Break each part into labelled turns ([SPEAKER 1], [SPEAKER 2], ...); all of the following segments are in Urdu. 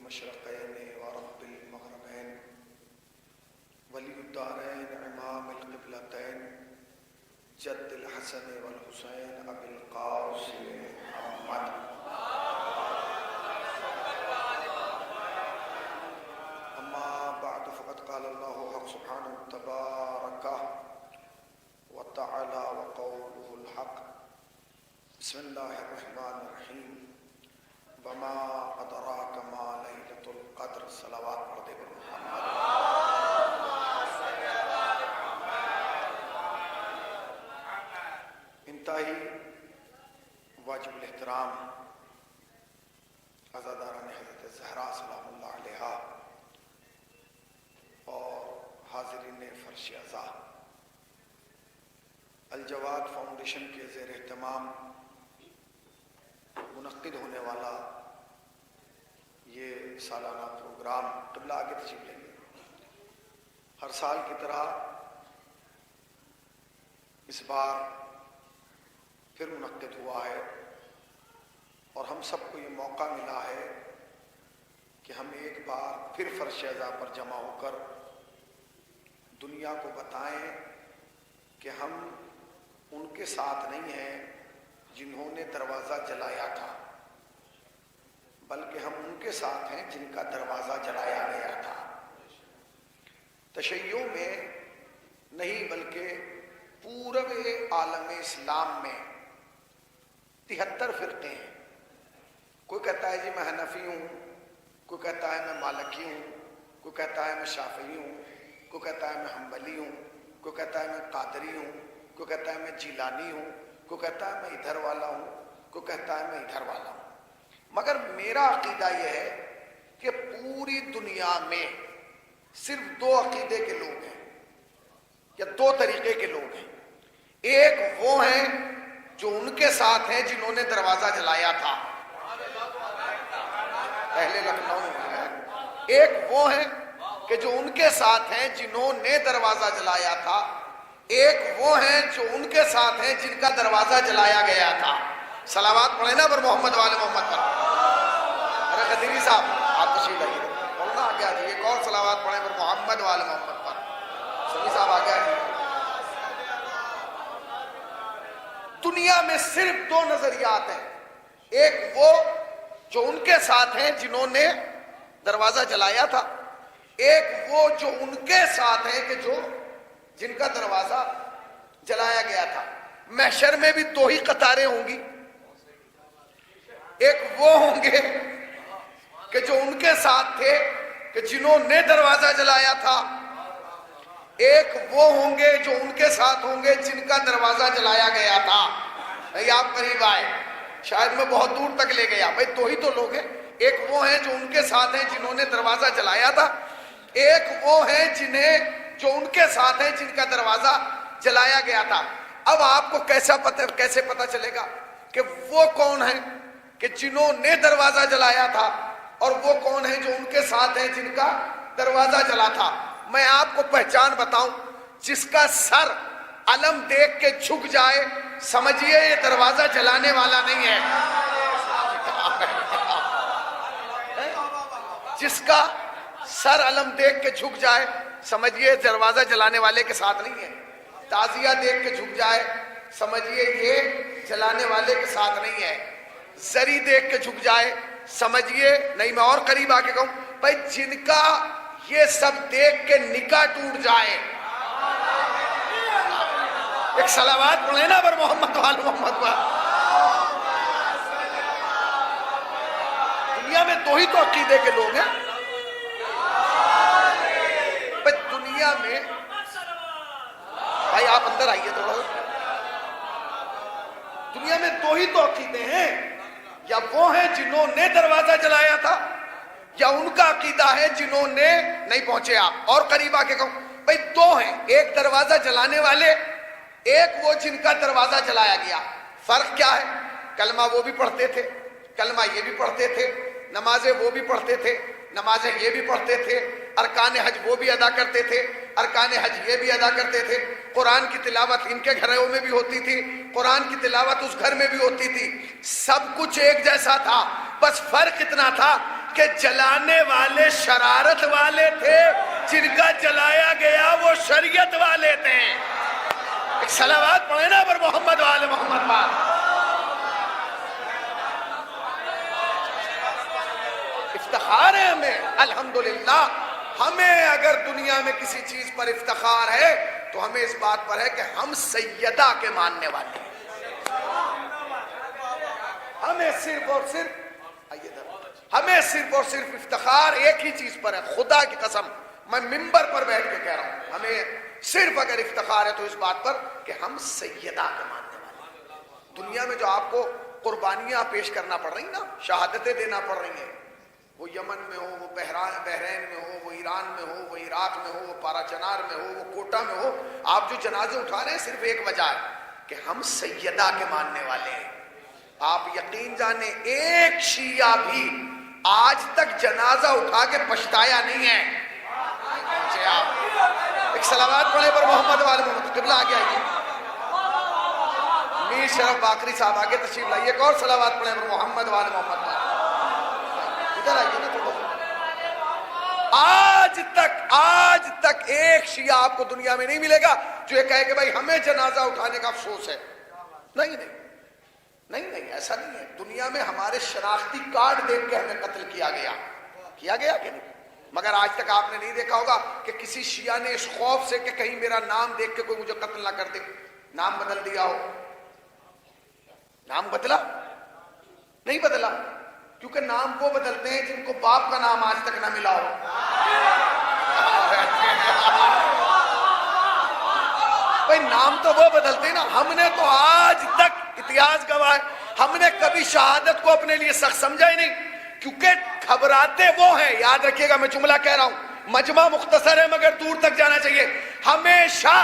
[SPEAKER 1] المشرقين ورب المغربين ولي الدارين إمام القبلتين جد الحسن والحسين أبي القاسم محمد أما بعد فقد قال الله حق سبحانه تبارك وتعالى وقوله الحق بسم الله الرحمن الرحيم وما أدراك ما ليلة القدر صلوات پڑھ دے پر محمد انتہائی واجب الاحترام عزاداران حضرت زہرا سلام اللہ علیہا اور حاضرین فرش عزا، الجواد فاؤنڈیشن کے زیر اہتمام منعقد ہونے والا یہ سالانہ پروگرام قبلہ آگے تشریف لیں گے، ہر سال کی طرح اس بار پھر منعقد ہوا ہے اور ہم سب کو یہ موقع ملا ہے کہ ہم ایک بار پھر فرش عزا پر جمع ہو کر دنیا کو بتائیں کہ ہم ان کے ساتھ نہیں ہیں جنہوں نے دروازہ جلایا تھا، بلکہ ہم ان کے ساتھ ہیں جن کا دروازہ جلایا گیا تھا۔ تشیع میں نہیں بلکہ پورے عالم اسلام میں 73 فرقے ہیں۔ کوئی کہتا ہے جی میں حنفی ہوں، کوئی کہتا ہے میں مالکی ہوں، کوئی کہتا ہے میں شافعی ہوں، کوئی کہتا ہے میں حنبلی ہوں، کوئی کہتا ہے میں قادری ہوں، کوئی کہتا ہے میں جیلانی ہوں، کوئی کہتا ہے میں ادھر والا ہوں، کوئی کہتا ہے میں ادھر والا ہوں۔ مگر میرا عقیدہ یہ ہے کہ پوری دنیا میں صرف 2 عقیدے کے لوگ ہیں یا 2 طریقے کے لوگ ہیں۔ ایک وہ ہیں جو ان کے ساتھ ہیں جنہوں نے دروازہ جلایا تھا، پہلے لکھنؤ میں ہے۔ ایک وہ ہیں کہ جو ان کے ساتھ ہیں جنہوں نے دروازہ جلایا تھا، ایک وہ ہیں جو ان کے ساتھ ہیں جن کا دروازہ جلایا گیا تھا۔ صلوات پڑھیں نا پر محمد والے محمد پر۔ ارے قدیری صاحب آپ تشریف لائیے، بولنا آگے آ جائیے، ایک اور صلوات پڑھیں پر محمد والے محمد پر۔ سبھی صاحب آگے آ جائیے۔ دنیا میں صرف 2 نظریات ہیں، ایک وہ جو ان کے ساتھ ہیں جنہوں نے دروازہ جلایا تھا، ایک وہ جو ان کے ساتھ ہیں کہ جن کا دروازہ جلایا گیا تھا۔ محشر میں بھی 2 ہی قطاریں ہوں گی، ایک وہ ہوں گے کہ جو ان کے ساتھ تھے کہ جنہوں نے دروازہ جلایا تھا، ایک وہ ہوں گے جو ان کے ساتھ ہوں گے جن کا دروازہ جلایا گیا تھا۔ نہیں آپ قریب آئے، شاید میں بہت دور تک لے گیا۔ بھائی 2 ہی تو لوگ ہیں، ایک وہ ہیں جو ان کے ساتھ ہیں جنہوں نے دروازہ جلایا تھا، ایک وہ ہیں جو ان کے ساتھ ہیں جن کا دروازہ جلایا گیا تھا۔ اب آپ کو کیسے پتہ چلے گا کہ وہ کون ہیں کہ جنہوں نے دروازہ جلایا تھا اور وہ کون ہیں جو ان کے ساتھ ہیں جن کا دروازہ جلا تھا؟ میں آپ کو پہچان بتاؤں، جس کا سر علم دیکھ کے جھک جائے سمجھیے یہ دروازہ جلانے والا نہیں ہے۔ جس کا سر علم دیکھ کے جھک جائے سمجھیے دروازہ جلانے والے کے ساتھ نہیں ہے۔ تعزیہ دیکھ کے جھک جائے سمجھیے یہ جلانے والے کے ساتھ نہیں ہے۔ زری دیکھ کے جھک جائے سمجھیے نہیں۔ میں اور قریب آ کے کہوں بھائی جن کا یہ سب دیکھ کے نکاح ٹوٹ جائے، ایک صلوات پڑھیں نا پر محمد وال محمد وال۔ دنیا میں 2 ہی تو عقیدے کے لوگ ہیں دنیا میں۔ بھائی آپ اندر آئیے تھوڑا۔ دنیا میں 2 ہی تو عقیدے ہیں، یا وہ ہیں جنہوں نے دروازہ جلایا تھا، یا ان کا عقیدہ ہے جنہوں نے نہیں پہنچے۔ آپ اور قریب آ کے کہوں بھائی 2 ہیں، ایک دروازہ جلانے والے، ایک وہ جن کا دروازہ جلایا گیا۔ فرق کیا ہے؟ کلمہ وہ بھی پڑھتے تھے، کلمہ یہ بھی پڑھتے تھے، نمازیں وہ بھی پڑھتے تھے، نمازیں یہ بھی پڑھتے تھے، ارکان حج وہ بھی ادا کرتے تھے، ارکان حج یہ بھی ادا کرتے تھے، قرآن کی تلاوت ان کے گھروں میں بھی ہوتی تھی، قرآن کی تلاوت اس گھر میں بھی ہوتی تھی، سب کچھ ایک جیسا تھا، بس فرق اتنا تھا کہ جلانے والے شرارت والے تھے، جن کا جلایا گیا وہ شریعت والے تھے. ایک صلوات پڑھیں نا پر محمد والے محمد پاک. افتخار ہے ہمیں الحمدللہ. ہمیں اگر دنیا میں کسی چیز پر افتخار ہے تو ہمیں اس بات پر ہے کہ ہم سیدہ کے ماننے والے ہیں. ہمیں صرف اور صرف افتخار ایک ہی چیز پر ہے. خدا کی قسم میں منبر پر بیٹھ کے کہہ رہا ہوں، ہمیں صرف اگر افتخار ہے تو اس بات پر کہ ہم سیدہ کے ماننے والے ہیں. دنیا میں جو آپ کو قربانیاں پیش کرنا پڑ رہی نا، شہادتیں دینا پڑ رہی ہیں، وہ یمن میں ہو، وہ بحرین میں ہو، وہ ایران میں ہو، وہ عراق میں ہو، وہ پارا چنار میں ہو، وہ کوٹا میں ہو، آپ جو جنازے اٹھا رہے ہیں صرف ایک وجہ ہے کہ ہم سیدہ کے ماننے والے ہیں. آپ یقین جانیں ایک شیعہ بھی آج تک جنازہ اٹھا کے پچھتایا نہیں ہے. آپ ایک صلوات پڑھیں پر محمد والے محمد. قبلہ آگے آئیے، میر شرف باقری صاحب آگے تشریف لائیے. ایک اور صلوات پڑھیں پر محمد والے محمد. ادھر آئیے نا تھوڑا. آج تک ایک شیعہ آپ کو دنیا میں نہیں ملے گا جو یہ کہے کہ بھائی ہمیں جنازہ اٹھانے کا افسوس ہے. نہیں ایسا نہیں ہے. دنیا میں ہمارے شناختی کارڈ دیکھ کے ہمیں قتل کیا گیا کہ نہیں. مگر آج تک آپ نے نہیں دیکھا ہوگا کہ کسی شیعہ نے اس خوف سے کہ کہیں میرا نام دیکھ کے کوئی مجھے قتل نہ کر دے نام بدل دیا ہو. نام بدلا نہیں بدلا، کیونکہ نام وہ بدلتے ہیں جن کو باپ کا نام آج تک نہ ملا ہو. بھائی نام تو وہ بدلتے ہیں نا. ہم نے تو آج تک اتہاس گواہ ہے، ہم نے کبھی شہادت کو اپنے لیے سخت سمجھا ہی نہیں، کیونکہ گھبراتے وہ ہیں. یاد رکھیے گا میں جملہ کہہ رہا ہوں، مجمع مختصر ہے مگر دور تک جانا چاہیے. ہمیشہ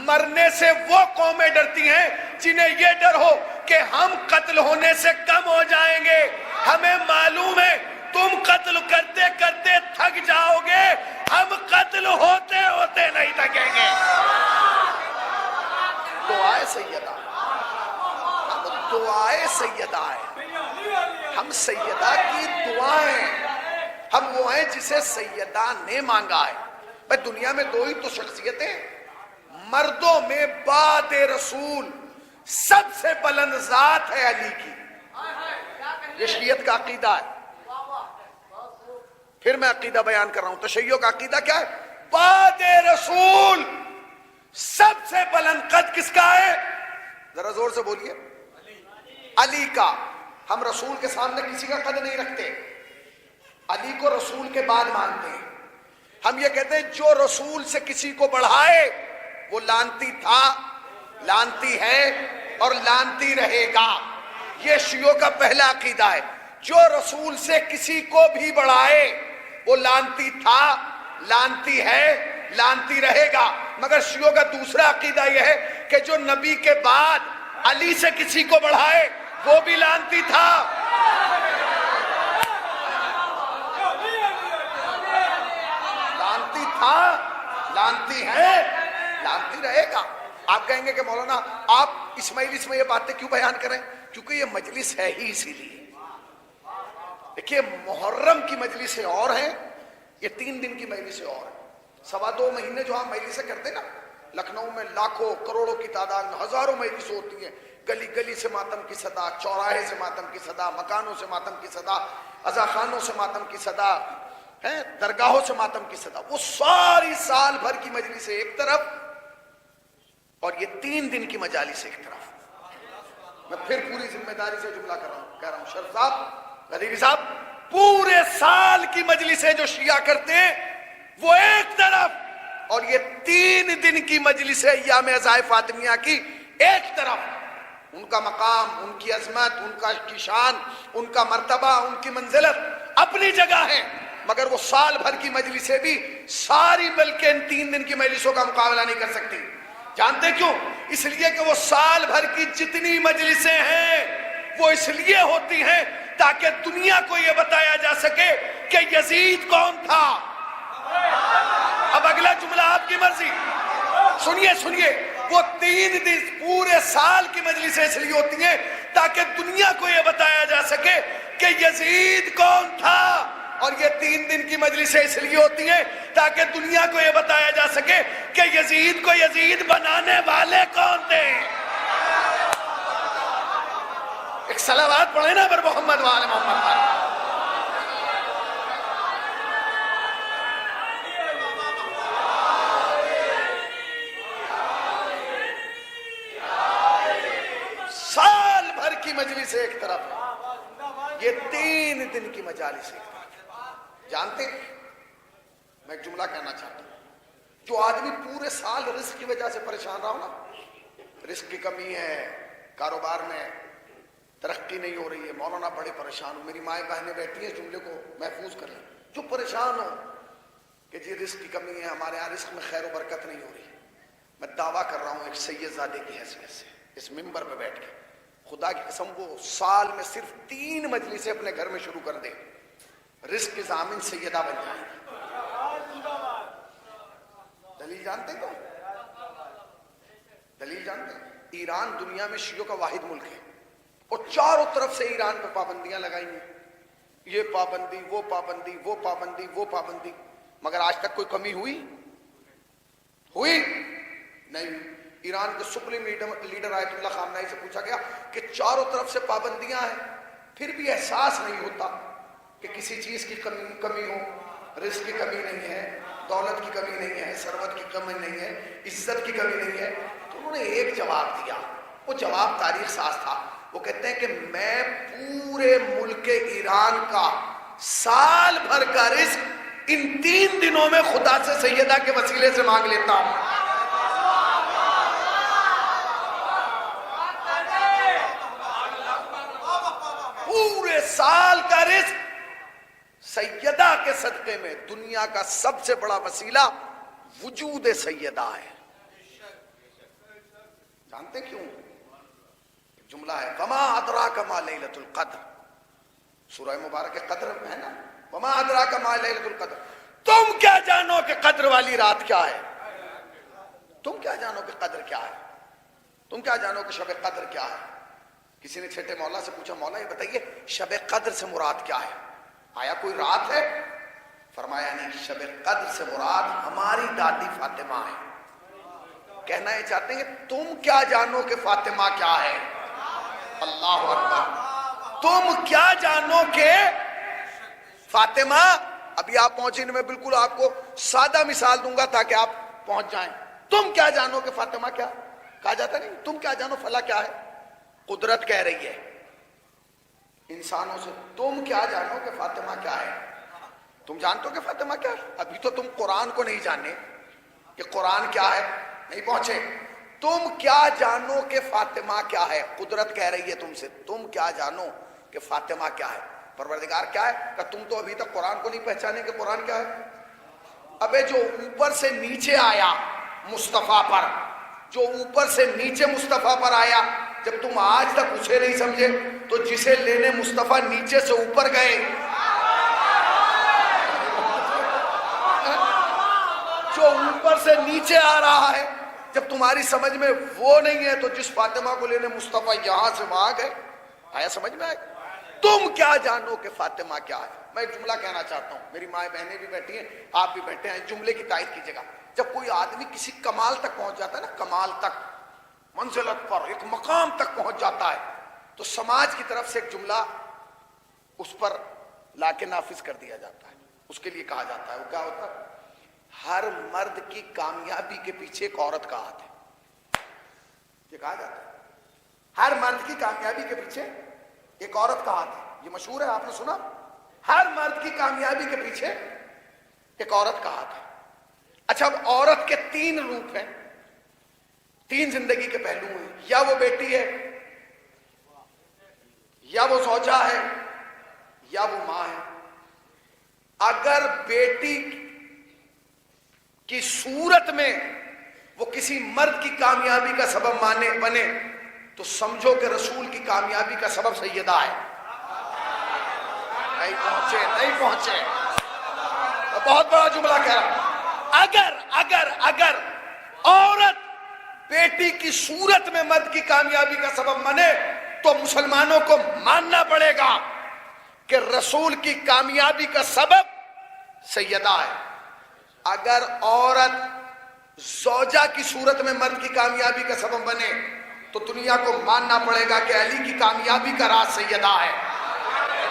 [SPEAKER 1] مرنے سے وہ قومیں ڈرتی ہیں جنہیں یہ ڈر ہو کہ ہم قتل ہونے سے کم ہو جائیں گے. ہمیں معلوم ہے تم قتل کرتے کرتے تھک جاؤ گے، ہم قتل ہوتے ہوتے نہیں تھکیں گے. دعائے سیدہ، ہم دعائے سیدہ ہیں. ہم سیدہ کی دعائیں، ہم وہ ہیں جسے سیدہ نے مانگا ہے. بھائی دنیا میں دو ہی تو شخصیتیں، مردوں میں بعد رسول سب سے بلند ذات ہے علی کی. یہ شیعت کا عقیدہ ہے. پھر میں عقیدہ بیان کر رہا ہوں. تشیع کا عقیدہ کیا ہے؟ بعد رسول سب سے بلند قد کس کا ہے؟ ذرا زور سے بولیے. علی کا. ہم رسول کے سامنے کسی کا قد نہیں رکھتے، علی کو رسول کے بعد مانتے ہیں. ہم یہ کہتے ہیں جو رسول سے کسی کو بڑھائے وہ لانتی تھا، لانتی ہے اور لانتی رہے گا. یہ شیعوں کا پہلا عقیدہ ہے. جو رسول سے کسی کو بھی بڑھائے وہ لانتی تھا، لانتی ہے، لانتی رہے گا. مگر شیعوں کا دوسرا عقیدہ یہ ہے کہ جو نبی کے بعد علی سے کسی کو بڑھائے وہ بھی لانتی تھا. لانتی تھا، لانتی ہے، لانتی رہے گا. آپ کہیں گے کہ مولانا آپ اسماعیلی میں یہ باتیں کیوں بیان کریں؟ کیونکہ یہ مجلس ہے ہی اسی لیے. دیکھیے محرم کی مجلسیں اور ہیں، یہ 3 دن کی مجلسیں اور ہیں. 2.25 مہینے جو ہم مجلسیں کرتے ہیں نا، لکھنؤ میں لاکھوں کروڑوں کی تعداد میں ہزاروں مجلسیں ہوتی ہیں. گلی گلی سے ماتم کی صدا، چوراہے سے ماتم کی صدا، مکانوں سے ماتم کی صدا، عزاخانوں سے ماتم کی صدا ہے، درگاہوں سے ماتم کی صدا. وہ ساری سال بھر کی مجلسیں ایک طرف اور یہ 3 دن کی مجالس ایک طرف. میں پھر پوری ذمہ داری سے جملہ کہہ رہا ہوں شرف صاحب، غدیری صاحب، پورے سال کی مجلسیں جو شیعہ کرتے ہیں وہ ایک طرف اور یہ 3 دن کی مجلسیں ایام عزائے فاطمیہ کی ایک طرف. ان کا مقام، ان کی عظمت، ان کی شان، ان کا مرتبہ، ان کی منزلت اپنی جگہ ہے، مگر وہ سال بھر کی مجلسیں بھی ساری بلکہ ان 3 دن کی مجلسوں کا مقابلہ نہیں کر سکتی. جانتے کیوں؟ اس لیے کہ وہ سال بھر کی جتنی مجلسیں ہیں وہ اس لیے ہوتی ہیں تاکہ دنیا کو یہ بتایا جا سکے کہ یزید کون تھا. اب اگلا جملہ آپ کی مرضی. سنیے وہ 3 دن پورے سال کی مجلسیں اس لیے ہوتی ہیں تاکہ دنیا کو یہ بتایا جا سکے کہ یزید کون تھا. اور یہ 3 دن کی مجلسیں اس لیے ہوتی ہیں تاکہ دنیا کو یہ بتایا جا سکے کہ یزید کو یزید بنانے والے کون تھے. ایک صلوات پڑھیں نا پر محمد وآل محمد. سال بھر کی مجلس ایک طرف ہے، یہ 3 دن کی مجالس ایک طرف. جانتے ہیں میں ایک جملہ کہنا چاہتا ہوں، جو آدمی پورے سال رزق کی وجہ سے پریشان رہا ہو نا، رزق کی کمی ہے، کاروبار میں ترقی نہیں ہو رہی ہے، مولانا بڑے پریشان ہو، میری مائیں بہنیں بیٹھی ہیں، اس جملے کو محفوظ کر لیں، جو پریشان ہو کہ جی رزق کی کمی ہے، ہمارے یہاں رزق میں خیر و برکت نہیں ہو رہی، میں دعویٰ کر رہا ہوں ایک سید زادے کی حیثیت سے اس ممبر پہ بیٹھ کے، خدا کی قسم وہ سال میں صرف 3 مجلسیں اپنے گھر میں شروع کر دے، رزق کی ضامن سیدہ بن جائیں. دلیل جانتے ہیں کیا؟ دلیل جانتے ہیں؟ ایران دنیا میں شیعوں کا واحد ملک ہے اور چاروں طرف سے ایران پہ پابندیاں لگائی ہیں، یہ پابندی وہ پابندی وہ پابندی وہ پابندی، مگر آج تک کوئی کمی ہوئی نہیں. ایران کے سپریم لیڈر آیت اللہ خامنہئی سے پوچھا گیا کہ چاروں طرف سے پابندیاں ہیں پھر بھی احساس نہیں ہوتا کہ کسی چیز کی کمی ہو، رزق کی کمی نہیں ہے، دولت کی کمی نہیں ہے، ثروت کی کمی نہیں ہے، عزت کی کمی نہیں ہے. تو انہوں نے ایک جواب دیا، وہ جواب تاریخ ساز تھا. وہ کہتے ہیں کہ میں پورے ملک ایران کا سال بھر کا رزق ان 3 دنوں میں خدا سے سیدہ کے وسیلے سے مانگ لیتا ہوں. پورے سال کا رزق سیدہ کے صدقے میں. دنیا کا سب سے بڑا وسیلہ وجود سیدہ ہے. جانتے کیوں؟ جملہ ہے وما ادراک ما لیلۃ القدر، سورہ مبارک قدر میں ہے نا، وما ادراک ما لیلۃ القدر. تم کیا جانو کہ قدر والی رات کیا ہے؟ تم کیا جانو کہ قدر کیا ہے؟ تم کیا جانو کہ شب قدر کیا ہے؟ کسی نے چھٹے مولا سے پوچھا، مولا یہ بتائیے شب قدر سے مراد کیا ہے؟ آیا کوئی رات ہے؟ فرمایا نہیں، شب قدر سے مراد ہماری دادی فاطمہ ہے. کہنا یہ چاہتے ہیں کہ تم کیا جانو کہ فاطمہ کیا ہے؟ اللہ اکبر. تم کیا جانو کہ فاطمہ، ابھی آپ پہنچے، میں بالکل آپ کو سادہ مثال دوں گا تاکہ آپ پہنچ جائیں. تم کیا جانو کہ فاطمہ کیا؟ کہا جاتا نہیں تم کیا جانو فلاں کیا ہے. قدرت کہہ رہی ہے انسانوں سے تم کیا جانو کہ فاطمہ کیا ہے. تم جانتے ہو کہ فاطمہ کیا ہے؟ ابھی تو تم قرآن کو نہیں جانے کہ قرآن کیا ہے، نہیں پہنچے. تم کیا جانو کہ فاطمہ کیا ہے. قدرت کہہ رہی ہے تم سے تم کیا جانو کہ فاطمہ کیا ہے. پروردگار کیا ہے کہ تم تو ابھی تک قرآن کو نہیں پہچانے کہ قرآن کیا ہے. ابے جو اوپر سے نیچے آیا مصطفیٰ پر، جو اوپر سے نیچے مصطفیٰ پر آیا، جب تم آج تک اسے نہیں سمجھے تو جسے لینے مصطفیٰ نیچے سے اوپر گئے، جو اوپر سے نیچے آ رہا ہے، جب تمہاری سمجھ میں وہ نہیں ہے تو جس فاطمہ کو لینے مصطفیٰ یہاں سے وہاں گئے. آیا سمجھ میں آئے؟ تم کیا جانو کہ فاطمہ کیا ہے. میں ایک جملہ کہنا چاہتا ہوں، میری مائیں بہنیں بھی بیٹھی ہیں، آپ بھی بیٹھے ہیں، جملے کی تائید کیجیے گا. جب کوئی آدمی کسی کمال تک پہنچ جاتا ہے نا، کمال تک، منزلت پر، ایک مقام تک پہنچ جاتا ہے، تو سماج کی طرف سے ایک جملہ اس پر لا کے نافذ کر دیا جاتا ہے. اس کے لیے کہا جاتا ہے، وہ کیا ہوتا ہے؟ ہر مرد کی کامیابی کے پیچھے ایک عورت کا ہاتھ ہے. یہ کہا جاتا ہے ہر مرد کی کامیابی کے پیچھے ایک عورت کا ہاتھ ہے. یہ مشہور ہے، آپ نے سنا؟ ہر مرد کی کامیابی کے پیچھے ایک عورت کا ہاتھ ہے. اچھا، اب عورت کے 3 روپ ہیں، 3 زندگی کے پہلو ہیں. یا وہ بیٹی ہے، یا وہ زوجہ ہے، یا وہ ماں ہے. اگر بیٹی کی صورت میں وہ کسی مرد کی کامیابی کا سبب بنے تو سمجھو کہ رسول کی کامیابی کا سبب سیدہ ہے. نہیں پہنچے بہت بڑا جملہ کہہ رہا ہوں. اگر عورت بیٹی کی صورت میں مرد کی کامیابی کا سبب بنے تو مسلمانوں کو ماننا پڑے گا کہ رسول کی کامیابی کا سبب سیدہ ہے. اگر عورت زوجہ کی صورت میں مرد کی کامیابی کا سبب بنے تو دنیا کو ماننا پڑے گا کہ علی کی کامیابی کا راز سیدہ ہے.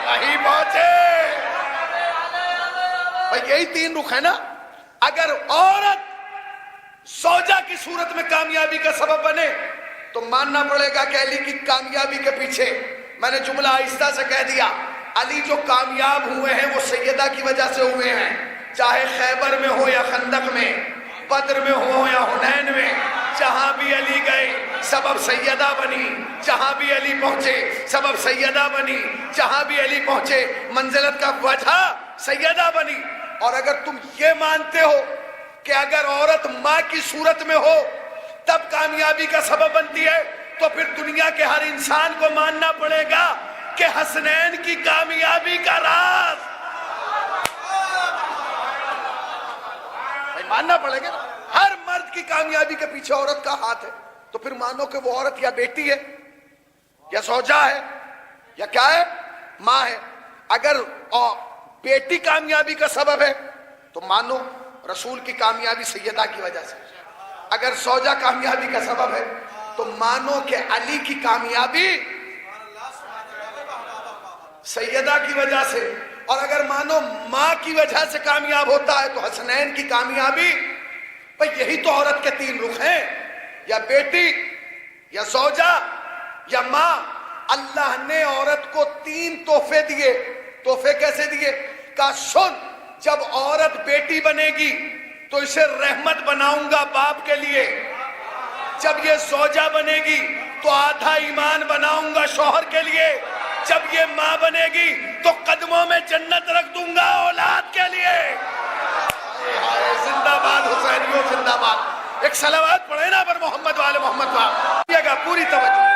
[SPEAKER 1] وہی پہنچے بھائی، یہی تین رخ ہے نا. اگر عورت زوجہ کی صورت میں کامیابی کا سبب بنے تو ماننا پڑے گا کہ علی کی کامیابی کے پیچھے، میں نے جملہ آہستہ سے کہہ دیا، علی جو کامیاب ہوئے ہیں وہ سیدہ کی وجہ سے ہوئے ہیں. چاہے خیبر میں ہو یا خندق میں، بدر میں ہو یا حنین میں، جہاں بھی علی گئے سبب سیدہ بنی. جہاں بھی علی پہنچے سبب سیدہ بنی. جہاں بھی علی پہنچے منزلت کا وجہ سیدہ بنی. اور اگر تم یہ مانتے ہو کہ اگر عورت ماں کی صورت میں ہو تب کامیابی کا سبب بنتی ہے تو پھر دنیا کے ہر انسان کو ماننا پڑے گا کہ حسنین کی کامیابی کا راز ماننا پڑے گا. ہر مرد کی کامیابی کے پیچھے عورت کا ہاتھ ہے. تو پھر مانو کہ وہ عورت یا بیٹی ہے یا زوجہ ہے یا کیا ہے، ماں ہے. اگر بیٹی کامیابی کا سبب ہے تو مانو رسول کی کامیابی سیدہ کی وجہ سے. اگر زوجہ کامیابی کا سبب ہے تو مانو کہ علی کی کامیابی سیدہ کی وجہ سے. اور اگر مانو ماں کی وجہ سے کامیاب ہوتا ہے تو حسنین کی کامیابی. بھئی یہی تو عورت کے تین رخ ہیں، یا بیٹی یا زوجہ یا ماں. اللہ نے عورت کو تین تحفے دیے. تحفے کیسے دیے؟ کہا سن، جب عورت بیٹی بنے گی تو اسے رحمت بناؤں گا باپ کے لیے. جب یہ زوجہ بنے گی تو آدھا ایمان بناؤں گا شوہر کے لیے. جب یہ ماں بنے گی تو قدموں میں جنت رکھ دوں گا اولاد کے لیے. زندہ باد حسینیوں، زندہ باد. ایک صلوات پڑھے نا پر محمد والے محمد کا پوری توجہ.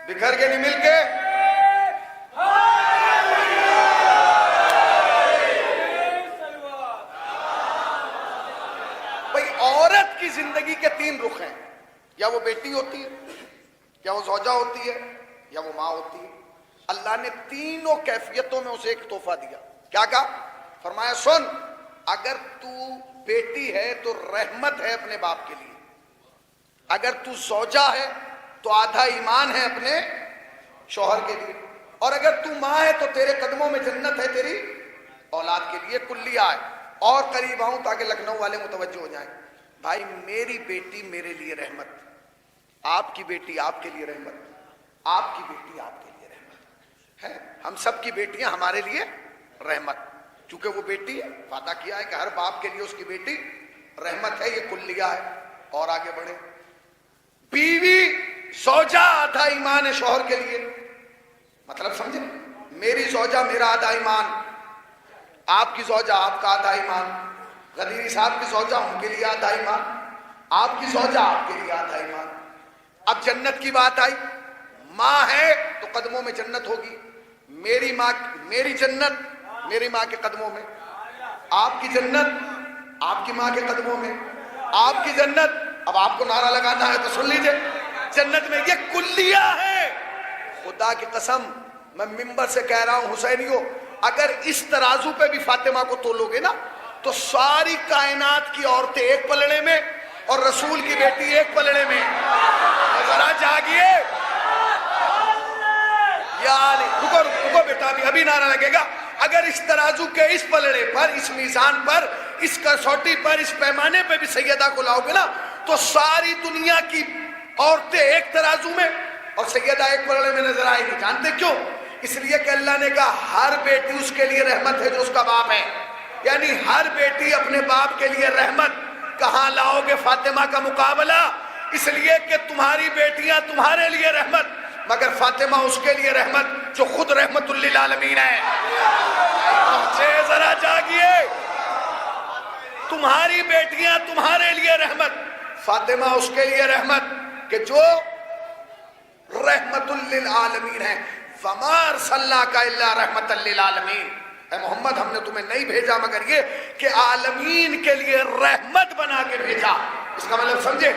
[SPEAKER 1] بکھر کے نہیں مل کے. بھئی عورت کی زندگی کے تین رخ ہیں، یا وہ بیٹی ہوتی ہے، یا وہ زوجہ ہوتی ہے، یا وہ ماں ہوتی ہے. اللہ نے تینوں کیفیتوں میں اسے ایک تحفہ دیا. کیا کہا؟ فرمایا سن، اگر تو بیٹی ہے تو رحمت ہے اپنے باپ کے لیے. اگر تو زوجہ ہے تو آدھا ایمان ہے اپنے شوہر کے لیے. اور اگر تو ماں ہے تو تیرے قدموں میں جنت ہے تیری اولاد کے لیے. کلیہ ہے. اور قریب آؤں تاکہ لکھنؤ والے متوجہ ہو جائیں. بھائی میری بیٹی میرے لیے رحمت، آپ کی بیٹی آپ کے لیے رحمت، آپ کی بیٹی آپ کے لیے رحمت ہے. ہم سب کی بیٹیاں ہمارے لیے رحمت. چونکہ وہ بیٹی ہے، وعدہ کیا ہے کہ ہر باپ کے لیے اس کی بیٹی رحمت ہے. یہ کلیہ ہے. اور آگے بڑھے. بیوی زوجہ آدھا ایمان ہے شوہر کے لیے. مطلب سمجھے؟ میری زوجہ میرا آدھا ایمان، آپ کی زوجہ آپ کا آدھا ایمان. غدیری صاحب کی زوجہ ان کے لیے آدھا ایمان، آپ کی زوجہ آپ کے لیے آدھا ایمان۔ اب جنت کی بات آئی، ماں ہے تو قدموں میں جنت ہوگی، میری ماں، میری جنت میری ماں کے قدموں میں، آپ کی جنت آپ کی ماں کے قدموں میں، آپ کی جنت، اب آپ کو نعرہ لگانا ہے تو سن لیجئے، جنت میں یہ کلیہ ہے۔ خدا کی قسم میں ممبر سے کہہ رہا ہوں حسینیوں، اگر اس ترازو پہ بھی فاطمہ کو تولو گے نا تو ساری کائنات کی عورتیں ایک پلڑے میں اور رسول کی بیٹی ایک پلڑے میں۔ ذرا جاگیے یا علی، رکو بیٹا، ابھی نعرہ لگے گا۔ اگر اس ترازو کے اس پلڑے پر، اس میزان پر، اس کسوٹی پر، اس پیمانے پہ بھی سیدہ کو لاؤ گے نا تو ساری دنیا کی عورتیں ایک ترازو میں اور سیدہ ایک پلڑے میں نظر آئے گی۔ جانتے کیوں؟ اس لیے کہ اللہ نے کہا ہر بیٹی اس کے لیے رحمت ہے جو اس کا باپ ہے، یعنی ہر بیٹی اپنے باپ کے لیے رحمت۔ کہاں لاؤ گے فاطمہ کا مقابلہ؟ اس لیے کہ تمہاری بیٹیاں تمہارے لیے رحمت، مگر فاطمہ اس کے لیے رحمت جو خود رحمت للعالمین ہے۔ ذرا جاگیے، تمہاری بیٹیاں تمہارے لیے رحمت، فاطمہ اس کے لیے رحمت کہ جو رحمت للعالمین ہے۔ وَمَا أَرْسَلْنَاكَ إِلَّا رَحْمَةً لِلْعَالَمِينَ، اے محمد ہم نے تمہیں نہیں بھیجا مگر یہ کہ عالمین کے لیے رحمت بنا کے بھیجا۔ اس کا مطلب سمجھے؟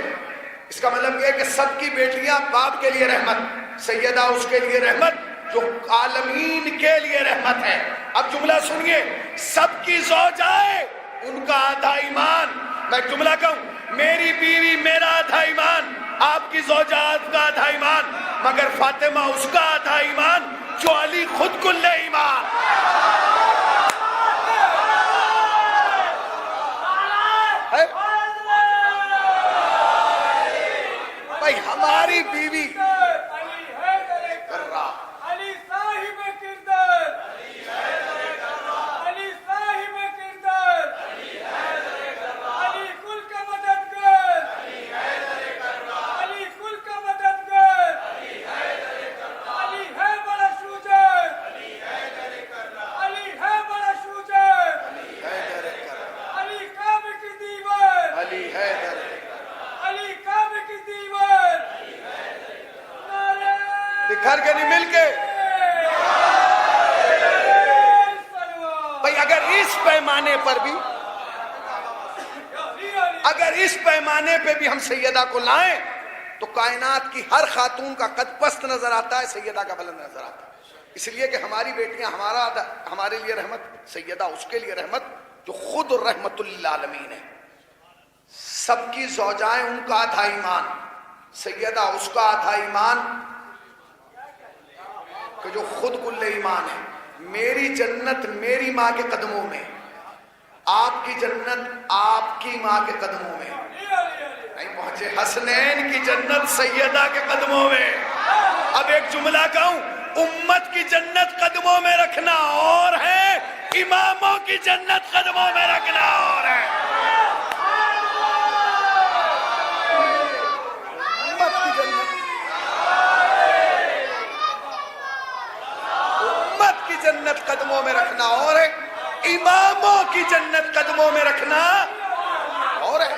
[SPEAKER 1] اس کا مطلب یہ کہ سب کی بیٹیاں باپ کے لیے رحمت، سیدہ اس کے لیے رحمت جو عالمین کے لیے رحمت ہے۔ اب جملہ سنیے، سب کی زوجائیں ان کا آدھا ایمان۔ میں جملہ کہوں، میری بیوی میرا آدھا ایمان، آپ کی زوجہ آپ کا آدھا ایمان، مگر فاطمہ اس کا آدھا ایمان جو علی خود کل ایمان۔ بھائی ہماری بیوی کر رہا
[SPEAKER 2] علی صاحب کردار، علی صاحب کردار، علی کل کا مددگار، علی کل کا مددگار، علی ہے بڑا شجاع، علی ہے بڑا شجاع، علی کعبے کی دیوار،
[SPEAKER 1] علی حیدر،
[SPEAKER 2] علی کعبے کی دیوار،
[SPEAKER 1] بکھر کے نہیں مل کے۔ بھئی اگر اس پیمانے پر بھی، اگر اس پیمانے پہ بھی ہم سیدہ کو لائیں تو کائنات کی ہر خاتون کا قد پست نظر آتا ہے، سیدہ کا بلند نظر آتا ہے۔ اس لیے کہ ہماری بیٹیاں ہمارے لیے رحمت، سیدہ اس کے لیے رحمت جو خود رحمت للعالمین ہے۔ سب کی زوجائیں ان کا آدھا ایمان، سیدہ اس کا آدھا ایمان کہ جو خود کل ایمان ہے۔ میری جنت میری ماں کے قدموں میں، آپ کی جنت آپ کی ماں کے قدموں میں۔ نہیں پہنچے، حسنین کی جنت سیدہ کے قدموں میں۔ اب ایک جملہ کہوں، امت کی جنت قدموں میں رکھنا اور ہے، اماموں کی جنت قدموں میں رکھنا اور ہے۔ امت کی جنت، امت کی جنت قدموں میں رکھنا اور ہے، اماموں کی جنت قدموں میں رکھنا اور ہے۔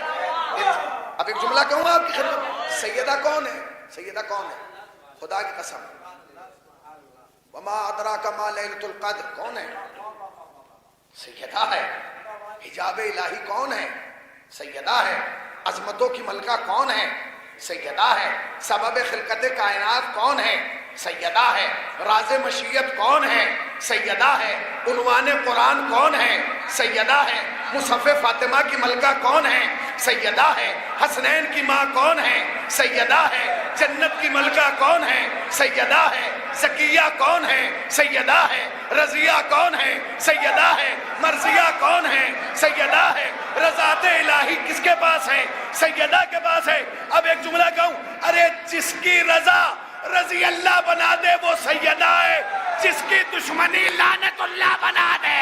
[SPEAKER 1] اب ایک جملہ کہوں گا آپ کی خدمت، سیدہ کون ہے؟ سیدہ کون ہے؟ خدا کی قسم، وما ادراک ما لیلۃ القدر کون ہے؟ سیدہ ہے۔ حجاب الہی کون ہے؟ سیدہ ہے۔ عظمتوں کی ملکہ کون ہے؟ سیدہ ہے۔ سبب خلقت کائنات کون ہے؟ سیدہ ہے۔ راز مشیت کون ہے؟ سیدہ ہے۔ عنوان قرآن کون ہے؟ سیدہ ہے۔ مصحف فاطمہ کی ملکہ کون ہے؟ سیدہ ہے۔ حسنین کی ماں کون ہے؟ سیدہ ہے۔ جنت کی ملکہ کون ہے؟ سیدہ ہے۔ زکیہ کون ہے؟ سیدہ ہے۔ رضیہ کون ہے؟ سیدہ ہے۔ مرضیہ کون ہے؟ سیدہ ہے۔ رضات الہی کس کے پاس ہے؟ سیدہ کے پاس ہے۔ اب ایک جملہ کہوں، ارے جس کی رضا رضی اللہ بنا دے وہ سیدہ ہے، جس کی دشمنی لعنت اللہ بنا دے۔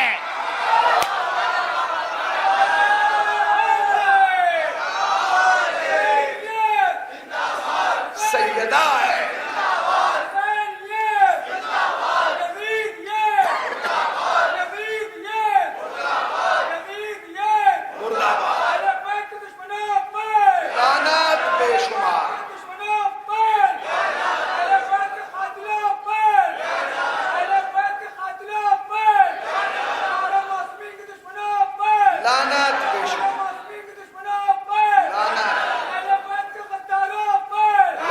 [SPEAKER 1] سیدہ ہے۔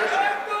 [SPEAKER 2] 1 2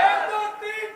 [SPEAKER 2] 1 2 3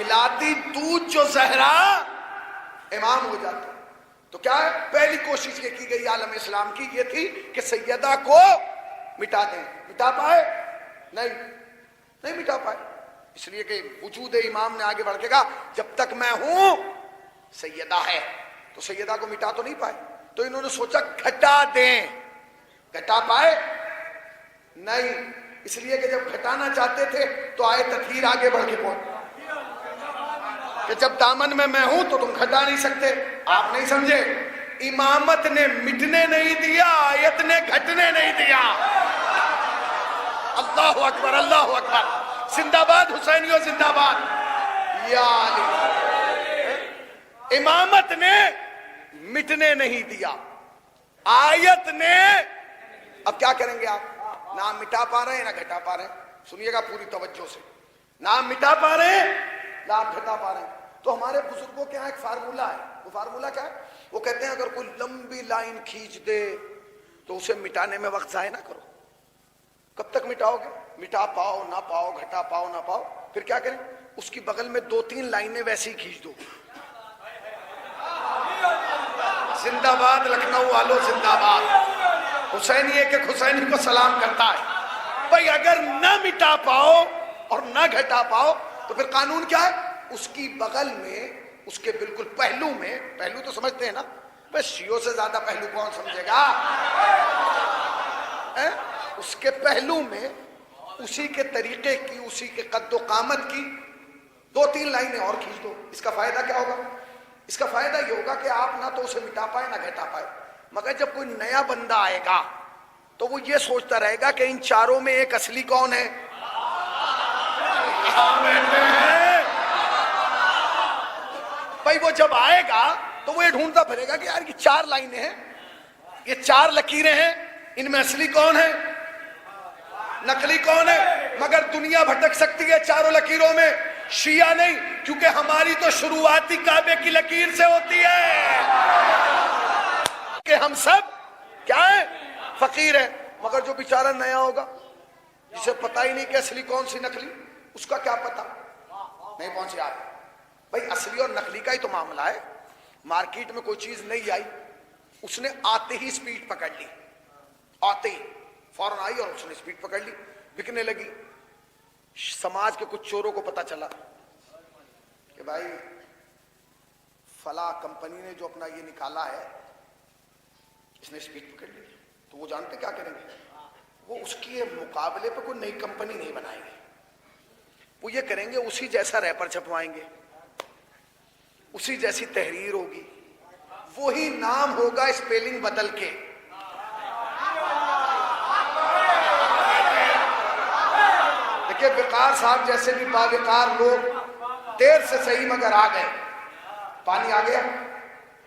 [SPEAKER 1] پلاتی دودھ جو زہرا امام ہو جاتا. تو کیا ہے پہلی کوشش یہ کی گئی عالم اسلام کی یہ تھی کہ سیدہ کو مٹا دیں. مٹا پائے؟ نہیں مٹا پائے. اس لیے کہ وجود امام نے آگے بڑھ کے کہا جب تک میں ہوں سیدہ ہے. تو سیدہ کو مٹا تو نہیں پائے, تو انہوں نے سوچا گھٹا دیں. گھٹا پائے؟ نہیں. اس لیے کہ جب گھٹانا چاہتے تھے تو آئے تطہیر آگے بڑھ کے پہنچ کہ جب دامن میں ہوں تو تم گھٹا نہیں سکتے. آپ نہیں سمجھے, امامت نے مٹنے نہیں دیا, آیت نے گھٹنے نہیں دیا. اللہ اکبر, اللہ اکبر. زندہ باد حسینیوں, زندہ باد. یا علی, امامت نے مٹنے نہیں دیا, آیت نے. اب کیا کریں گے آپ؟ نہ مٹا پا رہے ہیں نہ گھٹا پا رہے ہیں. سنیے گا پوری توجہ سے. نہ مٹا پا رہے ہیں نہ آپ گھٹا پا رہے ہیں. تو ہمارے بزرگوں کے یہاں ایک فارمولا ہے. وہ فارمولا کیا ہے؟ وہ کہتے ہیں اگر کوئی لمبی لائن کھینچ دے تو اسے مٹانے میں وقت ضائع نہ کرو. کب تک مٹاؤ گے؟ مٹا پاؤ نہ پاؤ, گھٹا پاؤ نہ پاؤ, پھر کیا کریں؟ اس کی بغل میں 2-3 لائنیں ویسے ہی کھینچ دو. زندہ باد لکھنؤ والو, زندہ باد. حسینی ایک ایک حسینی کو سلام کرتا ہے. بھائی اگر نہ مٹا پاؤ اور نہ گھٹا پاؤ تو پھر قانون کیا ہے؟ اس کی بغل میں, اس کے بالکل پہلو میں, پہلو تو سمجھتے ہیں نا, بس شیعوں سے زیادہ پہلو کون سمجھے گا؟ اس کے پہلو میں اسی کے طریقے کی, اسی کے قد و قامت کی 2-3 لائنیں اور کھینچ دو. اس کا فائدہ کیا ہوگا؟ اس کا فائدہ یہ ہوگا کہ آپ نہ تو اسے مٹا پائے نہ گھٹا پائے. مگر جب کوئی نیا بندہ آئے گا تو وہ یہ سوچتا رہے گا کہ ان چاروں میں ایک اصلی کون ہے. بھائی وہ جب آئے گا تو وہ یہ ڈھونڈتا پھرے گا کہ یار یہ 4 لائنیں ہیں, یہ 4 لکیریں ہیں, ان میں اصلی کون ہے, نقلی کون ہے. مگر دنیا بھٹک سکتی ہے چاروں لکیروں میں, شیعہ نہیں, کیونکہ ہماری تو شروعاتی کعبے کی لکیر سے ہوتی ہے کہ ہم سب کیا ہیں, فقیر ہیں. مگر جو بیچارہ نیا ہوگا جسے پتہ ہی نہیں کہ اصلی کون سی نقلی, اس کا کیا پتہ. نہیں پہنچے آپ. بھائی اصلی اور نقلی کا ہی تو معاملہ ہے. مارکیٹ میں کوئی چیز نہیں آئی, اس نے آتے ہی سپیڈ پکڑ لی, آتے ہی فوراً آئی اور اس نے سپیڈ پکڑ لی, بکنے لگی. سماج کے کچھ چوروں کو پتا چلا کہ بھائی فلاں کمپنی نے جو اپنا یہ نکالا ہے اس نے سپیڈ پکڑ لی. تو وہ جانتے کیا کریں گے؟ وہ اس کے مقابلے پہ کوئی نئی کمپنی نہیں بنائیں گے. وہ یہ کریں گے اسی جیسا ریپر چھپوائیں گے, اسی جیسی تحریر ہوگی, وہی نام ہوگا اسپیلنگ بدل کے. دیکھیں وقار صاحب جیسے بھی باوقار لوگ دیر سے صحیح مگر آ گئے. پانی آ گیا,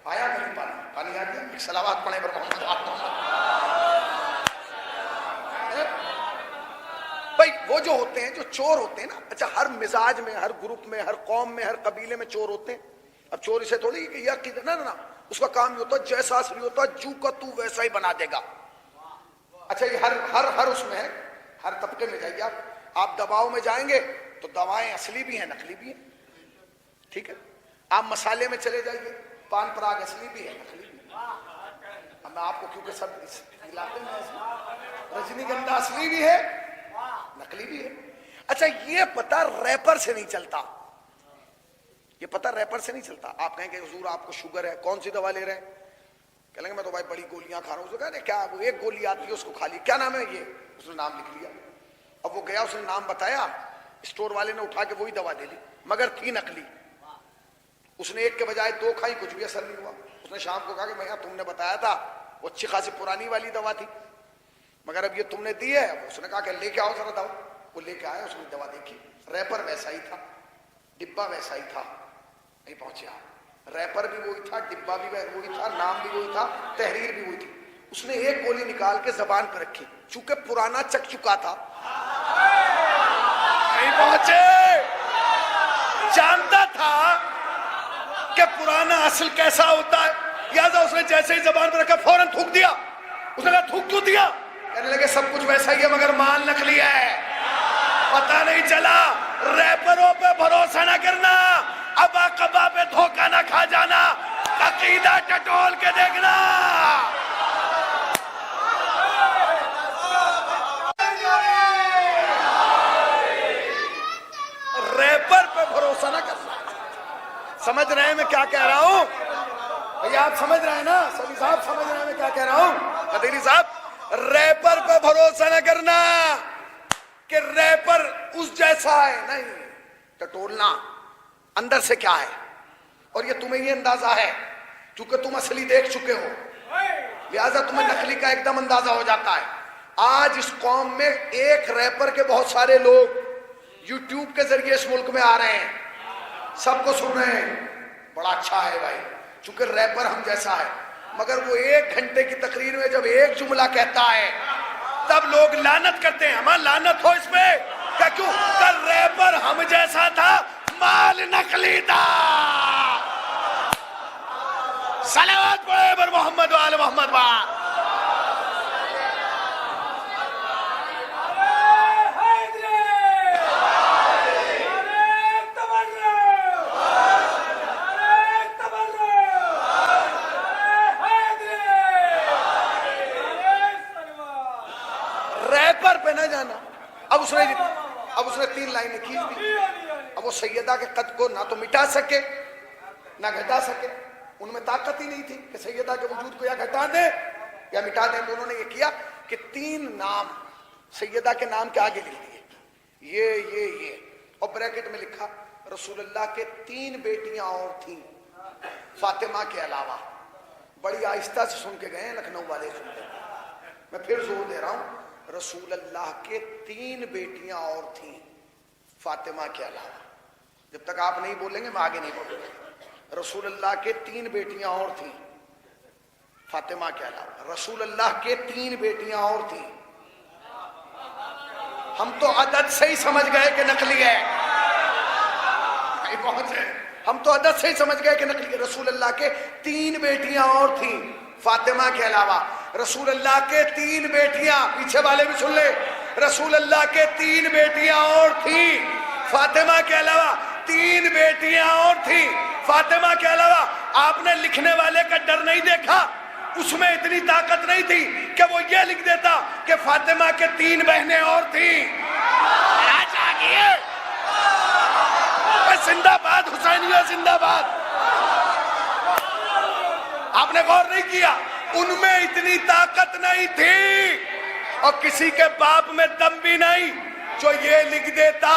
[SPEAKER 1] آیا نہیں پانی آ گیا. ایک صلوات پڑھیں پر محمد. بھائی وہ جو ہوتے ہیں, جو چور ہوتے ہیں نا, اچھا ہر مزاج میں, ہر گروپ میں, ہر قوم میں, ہر قبیلے میں چور ہوتے ہیں. اب چور اسے تھوڑی کہ یہ نہ اس کا کام یہ ہوتا ہے جیسا اصلی ہوتا ہے جو کا تو ویسا ہی بنا دے گا. اچھا یہ ہر اس میں ہے, ہر طبقے میں جائیے آپ دواؤں میں جائیں گے تو دوائیں اصلی بھی ہیں نقلی بھی ہیں, ٹھیک ہے. آپ مسالے میں چلے جائیے, پان پراگ اصلی بھی ہے نقلی بھی ہے. اب میں آپ کو کیونکہ سب اس علاقے میں رجنی گندھا اصلی بھی ہے نقلی بھی ہے. اچھا یہ پتہ ریپر سے نہیں چلتا, یہ پتہ ریپر سے نہیں چلتا. آپ کہیں کہ حضور آپ کو شوگر ہے, کون سی دوا لے رہے ہیں؟ کہیں گے میں تو بھائی بڑی گولیاں کھا رہا ہوں. کہا کیا وہ ایک گولی آتی ہے اس کو کھا لی, کیا نام ہے یہ؟ اس نے نام لکھ لیا. اب وہ گیا, اس نے نام بتایا, اسٹور والے نے اٹھا کے وہی دوا دے دی مگر تھی نقلی. اس نے ایک کے بجائے 2 کھائی, کچھ بھی اثر نہیں ہوا. اس نے شام کو کہا کہ بھیا تم نے بتایا تھا وہ اچھی خاصی پرانی والی دوا تھی مگر اب یہ تم نے دی ہے. اس نے کہا کہ لے کے آؤ ذرا دوا. وہ لے کے آیا, اس نے دوا دیکھی, ریپر ویسا ہی تھا, ڈبہ ویسا ہی تھا. نہیں پہنچے آپ, ریپر بھی وہی تھا, ڈبہ بھی وہی تھا, نام بھی وہی تھا, تحریر بھی وہی تھی. اس نے ایک گولی نکال کے زبان پہ رکھی, چونکہ پرانا چک چکا تھا. نہیں پہنچے, جانتا تھا کہ پرانا اصل کیسا ہوتا ہے, لہٰذا اس نے جیسے ہی زبان پہ رکھا فوراً تھوک دیا. اس نے کہا تھوک کیوں دیا؟ کہنے لگے سب کچھ ویسا ہی ہے مگر مال نقلی ہے, پتہ نہیں چلا. ریپروں پہ بھروسہ نہ کرنا، ابا کبا پہ دھوکہ نہ کھا جانا، عقیدہ ٹٹول کے دیکھنا۔ ریپر پہ بھروسہ نہ کرنا۔ سمجھ رہے ہیں میں کیا کہہ رہا ہوں؟ بھئی آپ سمجھ رہے ہیں نا؟ سبھی صاحب سمجھ رہے ہیں میں کیا کہہ رہا ہوں؟ قدیری صاحب، ریپر پہ بھروسہ نہ کرنا کہ ریپر اس جیسا ہے، نہیں، ٹٹولنا اندر سے کیا ہے، اور یہ تمہیں یہ اندازہ ہے کیونکہ تم اصلی دیکھ چکے ہو، لہذا تمہیں نقلی کا ایک دم اندازہ ہو جاتا ہے۔ آج اس قوم میں ایک ریپر کے بہت سارے لوگ یوٹیوب کے ذریعے اس ملک میں آ رہے ہیں، سب کو سن رہے ہیں، بڑا اچھا ہے بھائی، چونکہ ریپر ہم جیسا ہے، مگر وہ 1 گھنٹے کی تقریر میں جب ایک جملہ کہتا ہے تب لوگ لعنت کرتے ہیں، ہمیں لعنت ہو اس پہ، کہ کیوں کہ ریپر ہم جیسا تھا، مال نقلی تھا۔ صلوات پڑھے بر محمد و آل محمد با۔ ریپر پہ نہ جانا۔ اب اس نے 3 لائنیں کھینچ دی۔ اب وہ سیدہ کے قد کو نہ تو مٹا سکے نہ گھٹا سکے، ان میں طاقت ہی نہیں تھی کہ سیدہ کے وجود کو یا گھٹا دیں یا مٹا دیں، تو انہوں نے یہ کیا کہ 3 نام سیدہ کے نام کے آگے لکھ دیے، یہ اور بریکٹ میں لکھا رسول اللہ کے 3 بیٹیاں اور تھیں فاطمہ کے علاوہ۔ بڑی آہستہ سے سن کے گئے ہیں لکھنؤ والے، سن کے میں پھر زور دے رہا ہوں، رسول اللہ کے 3 بیٹیاں اور تھیں فاطمہ کے علاوہ۔ جب تک آپ نہیں بولیں گے میں آگے نہیں بولوں گا۔ رسول اللہ کے 3 بیٹیاں اور تھیں فاطمہ کے علاوہ، رسول اللہ کے 3 بیٹیاں اور تھیں۔ ہم تو عدد سے ہی سمجھ گئے کہ نقلی ہے، نہیں پہنچے، ہم تو عدد سے ہی سمجھ گئے کہ نقلی ہے۔ رسول اللہ کے 3 بیٹیاں اور تھیں فاطمہ کے علاوہ، رسول اللہ کے 3 بیٹیاں، پیچھے والے بھی سن لے، رسول اللہ کے 3 بیٹیاں اور تھیں فاطمہ کے علاوہ، 3 بیٹیاں اور تھیں فاطمہ کے علاوہ۔ آپ نے لکھنے والے کا ڈر نہیں دیکھا، اس میں اتنی طاقت نہیں تھی کہ وہ یہ لکھ دیتا کہ فاطمہ کے 3 بہنیں اور تھیں۔ زندہ باد حسینیہ زندہ باد۔ آپ نے غور نہیں کیا، ان میں اتنی طاقت نہیں تھی اور کسی کے باپ میں دم بھی نہیں جو یہ لکھ دیتا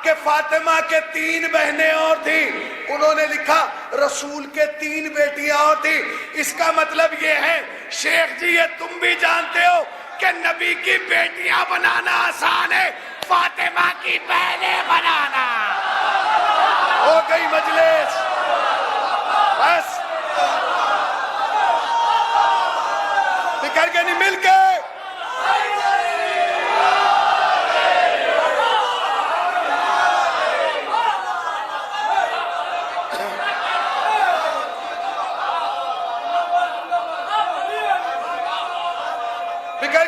[SPEAKER 1] کہ فاطمہ کے 3 بہنیں اور تھیں۔ انہوں نے لکھا رسول کے 3 بیٹیاں اور تھیں۔ اس کا مطلب یہ ہے شیخ جی، یہ تم بھی جانتے ہو کہ نبی کی بیٹیاں بنانا آسان ہے، فاطمہ کی بہنیں بنانا۔ ہو گئی مجلس، بس بکھر کے نہیں، مل کے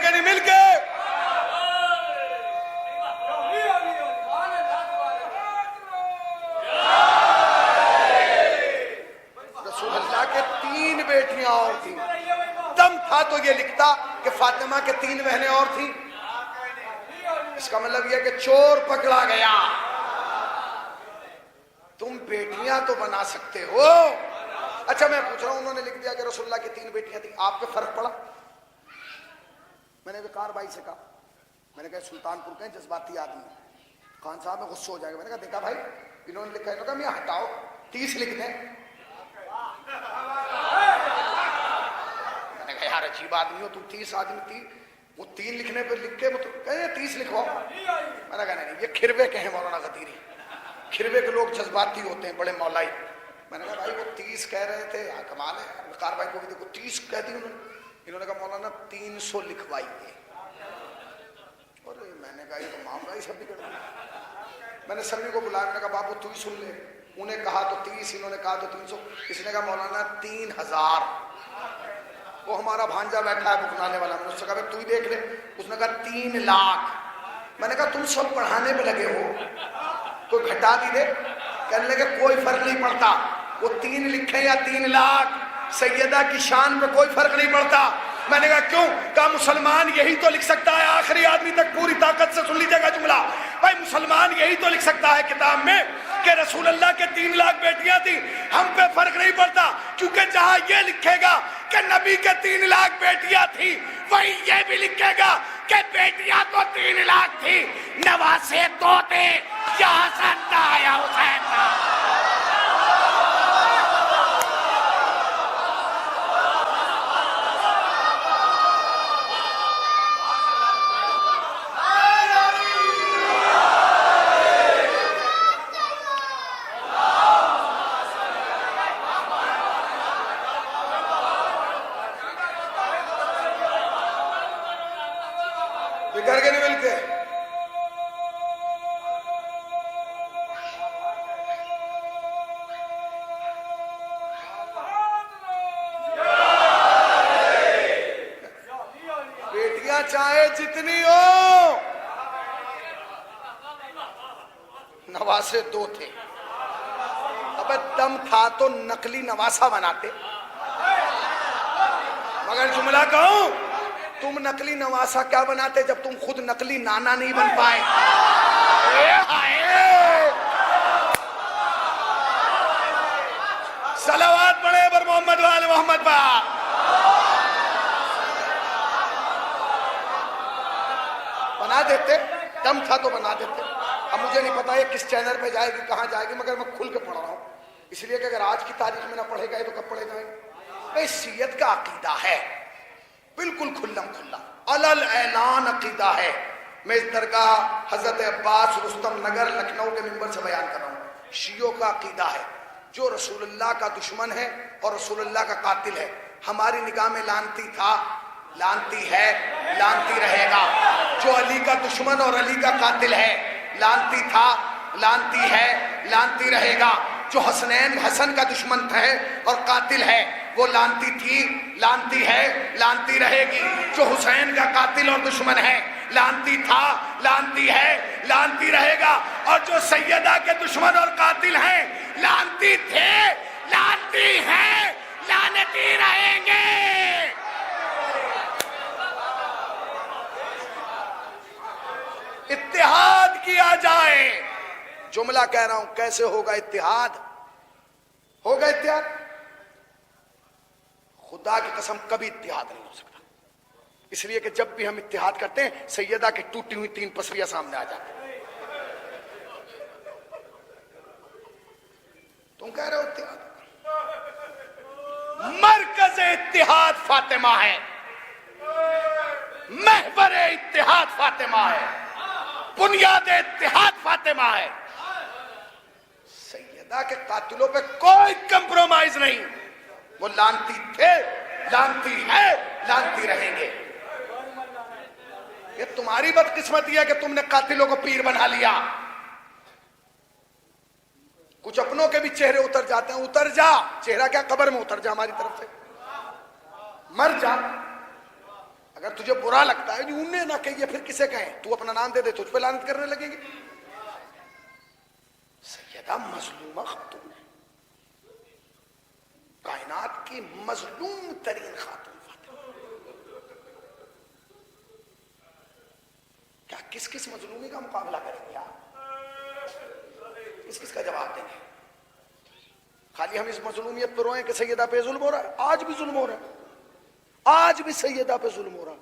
[SPEAKER 1] نہیں، مل کے رسول اللہ کے 3 بیٹیاں اور تھیں۔ دم تھا تو یہ لکھتا کہ فاطمہ کے 3 بہنیں اور تھیں۔ اس کا مطلب یہ کہ چور پکڑا گیا۔ تم بیٹیاں تو بنا سکتے ہو۔ اچھا میں پوچھ رہا ہوں، انہوں نے لکھ دیا کہ رسول اللہ کی 3 بیٹیاں تھیں، آپ پہ فرق پڑا؟ میں نے وقار بھائی سے کہا، میں نے کہا سلطان پور کے جذباتی آدمی، خان صاحب میں غصہ ہو جائے گا۔ میں نے کہا دیکھا بھائی، انہوں نے لکھا ہے، کہا میاں ہٹاؤ 30 لکھ دیں۔ میں نے کہا یار عجیب آدمی ہو تم، 30 آدمی تھی، وہ 3 لکھنے پہ لکھ کے وہ تو کہے 30 لکھو۔ میں نے کہا نہیں، یہ کھروے کے ہیں مولانا غدیری، کھروے کے لوگ جذباتی ہوتے ہیں، بڑے مولائی۔ میں نے کہا بھائی وہ 30 کہہ رہے تھے، کمال ہے۔ وقار بھائی کو بھی دیکھو 30 کہہ دی انہوں نے کہا مولانا 300 لکھوائیے۔ اور میں نے کہا یہ تو معاملہ ہی سب بگڑ گیا۔ میں نے سبھی کو بلایا، میں نے کہا بابو تو ہی سن لے، انہیں کہا تو 30، انہوں نے کہا تو 300، اس نے کہا مولانا 3000۔ وہ ہمارا بھانجا بیٹھا ہے بکنانے والا، میں نے اس سے کہا تو ہی دیکھ لے، اس نے کہا 3 لاکھ۔ میں نے کہا تم سب پڑھانے پہ لگے ہو، کوئی گھٹا بھی دے، کہنے لگے کوئی فرق نہیں پڑتا، وہ 3 لکھیں یا 3 لاکھ، سیدہ کی شان پہ کوئی فرق نہیں پڑتا۔ میں نے کہا کیوں؟ کہا مسلمان یہی تو لکھ سکتا ہے، آخری آدمی تک پوری طاقت سے سن لیجیے گا جملہ، بھائی مسلمان یہی تو لکھ سکتا ہے کتاب میں کہ رسول اللہ کے 3 لاکھ بیٹیاں تھیں، ہم پہ فرق نہیں پڑتا، کیونکہ جہاں یہ لکھے گا کہ نبی کے 3 لاکھ بیٹیاں تھیں، وہی یہ بھی لکھے گا کہ بیٹیاں تو 3 لاکھ تھی، نواسے 2 تھے، یا حسن تھا یا حسین تھا۔ بگڑ کے نہیں مل کے بیٹیاں چاہے جتنی ہو، نواسے 2 تھے۔ اب دم تھا تو نقلی نواسا بناتے، مگر جملہ کہوں، تم نقلی نواسا کیا بناتے جب تم خود نقلی نانا نہیں بن پائے؟ صلوات پڑھے پر محمد وآل محمد با۔ بنا دیتے، دم تھا تو بنا دیتے۔ اب مجھے نہیں پتا یہ کس چینل پہ جائے گی، کہاں جائے گی، مگر میں کھل کے پڑھ رہا ہوں، اس لیے کہ اگر آج کی تاریخ میں نہ پڑھے گئے تو کب پڑھے جائیں گے؟ شیعت کا عقیدہ ہے بالکل کھلم کھلا، علل اعلان عقیدہ ہے۔ میں اس درگاہ حضرت عباس رستم نگر لکھنؤ کے ممبر سے بیان کر رہا ہوں، شیعوں کا عقیدہ ہے جو رسول اللہ کا دشمن ہے اور رسول اللہ کا قاتل ہے، ہماری نگاہ میں لعنتی تھا، لعنتی ہے، لعنتی رہے گا۔ جو علی کا دشمن اور علی کا قاتل ہے، لعنتی تھا، لعنتی ہے، لعنتی رہے گا۔ جو حسنین حسن کا دشمن ہے اور قاتل ہے، وہ لعنتی تھی، لعنتی ہے، لعنتی رہے گی۔ جو حسین کا قاتل اور دشمن ہے، لعنتی تھا، لعنتی ہے، لعنتی رہے گا۔ اور جو سیدہ کے دشمن اور قاتل ہیں، لعنتی تھے، لعنتی ہیں، لعنتی رہیں گے۔ اتحاد کیا جائے، جملہ کہہ رہا ہوں، کیسے ہوگا اتحاد؟ ہوگا اتحاد؟ خدا کی قسم کبھی اتحاد نہیں ہو سکتا، اس لیے کہ جب بھی ہم اتحاد کرتے ہیں سیدہ کی ٹوٹی ہوئی 3 پسلیاں سامنے آ جاتی ہیں۔ تم کہہ رہے ہو اتحاد؟ مرکز اتحاد فاطمہ ہے، محور اتحاد فاطمہ ہے، بنیاد اتحاد فاطمہ ہے۔ سیدہ کے قاتلوں پہ کوئی کمپرومائز نہیں، وہ لعنتی تھے، لعنتی ہے، لعنتی رہیں گے۔ یہ تمہاری بدقسمتی ہے کہ تم نے قاتلوں کو پیر بنا لیا۔ کچھ اپنوں کے بھی چہرے اتر جاتے ہیں، اتر جا، چہرہ کیا قبر میں اتر جا ہماری طرف سے، مر جا۔ اگر تجھے برا لگتا ہے انہیں نہ کہیے پھر کسے کہیں، تو اپنا نام دے دے، تجھ پہ لعنت کرنے لگیں گے۔ سیدہ مظلومہ خاتون ہے، کائنات کی مظلوم ترین خاتون فاطمہ۔ کیا کس کس مظلومی کا مقابلہ کریں گے آپ؟ کس کس کا جواب دیں گے؟ خالی ہم اس مظلومیت پر روئیں کہ سیدہ پہ ظلم ہو رہا ہے، آج بھی ظلم ہو رہا ہے، آج بھی سیدہ پہ ظلم ہو رہا ہے۔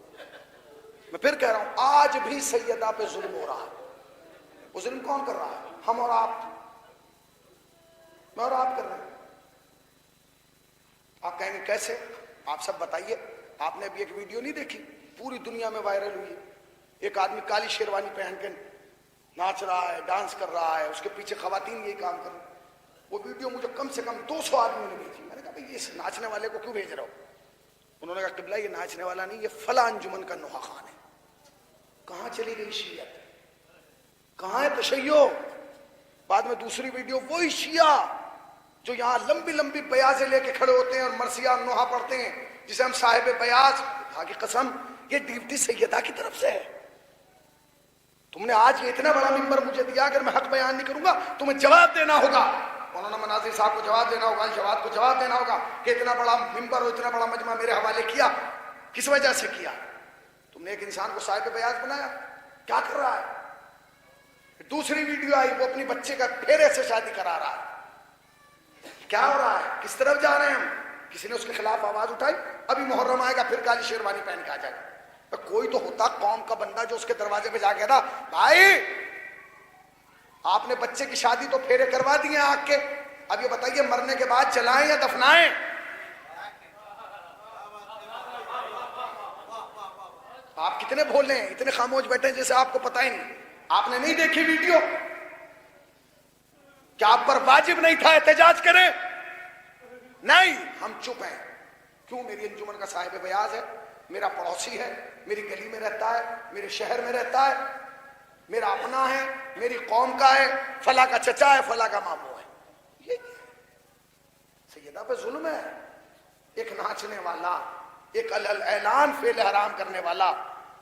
[SPEAKER 1] میں پھر کہہ رہا ہوں، آج بھی سیدہ پہ ظلم ہو رہا ہے۔ وہ ظلم کون کر رہا ہے؟ ہم اور آپ، میں اور آپ کر رہے ہیں۔ آپ کہیں گے کیسے؟ آپ سب بتائیے۔ آپ نے ابھی ایک ویڈیو نہیں دیکھی، پوری دنیا میں وائرل ہوئی ہے، ایک آدمی کالی شیروانی پہن کے ناچ رہا ہے، ڈانس کر رہا ہے، اس کے پیچھے خواتین یہی کام کر رہی ہیں۔ وہ ویڈیو مجھے کم سے کم 200 آدمیوں نے بھیجی۔ میں نے کہا بھائی اس ناچنے والے کو کیوں بھیج رہا ہو؟ انہوں نے کہا قبلہ یہ ناچنے والا نہیں، یہ فلاں انجمن کا نوحہ خان ہے۔ کہاں چلی گئی شیعت؟ کہاں ہے تشیع؟ بعد میں دوسری ویڈیو، وہی شیعہ جو یہاں لمبی لمبی بیازیں لے کے کھڑے ہوتے ہیں اور مرثیہ نوحہ پڑھتے ہیں، جسے ہم صاحب بیاز، خدا کی قسم یہ ڈیوٹی سیدہ کی طرف سے ہے۔ تم نے آج یہ اتنا بڑا ممبر مجھے دیا، اگر میں حق بیان نہیں کروں گا تمہیں جواب دینا ہوگا، مولانا مناظر صاحب کو جواب دینا ہوگا، الجواد کو جواب دینا ہوگا کہ اتنا بڑا ممبر اور اتنا بڑا مجمع میرے حوالے کیا، کس وجہ سے کیا؟ تم نے ایک انسان کو صاحب بیاض بنایا، کیا کر رہا ہے؟ دوسری ویڈیو آئی، وہ اپنی بچے کا پھیرے سے شادی کرا رہا ہے، کیا ہو رہا ہے؟ کس طرف جا رہے ہیں ہم؟ کسی نے اس کے خلاف آواز اٹھائی؟ ابھی محرم آئے گا پھر کالی شیروانی پہن کے آ جائے گا۔ کوئی تو ہوتا قوم کا بندہ جو اس کے دروازے پہ جا کے تھا، بھائی آپ نے بچے کی شادی تو پھیرے کروا دیے آگ کے، اب یہ بتائیے مرنے کے بعد جلائیں یا دفنائیں؟ آپ کتنے بھولے ہیں، اتنے خاموش بیٹھے ہیں جیسے آپ کو پتہ ہی نہیں۔ آپ نے نہیں دیکھی ویڈیو؟ کیا آپ پر واجب نہیں تھا احتجاج کریں؟ نہیں، ہم چپ ہیں۔ کیوں؟ میری انجمن کا صاحب بیاض ہے، میرا پڑوسی ہے، میری گلی میں رہتا ہے، میرے شہر میں رہتا ہے، میرا اپنا ہے، میری قوم کا ہے، فلاں کا چچا ہے، فلاں کا ماموں ہے۔ یہ سیدہ پہ ظلم ہے؟ ایک ناچنے والا، ایک اعلان فعل حرام کرنے والا،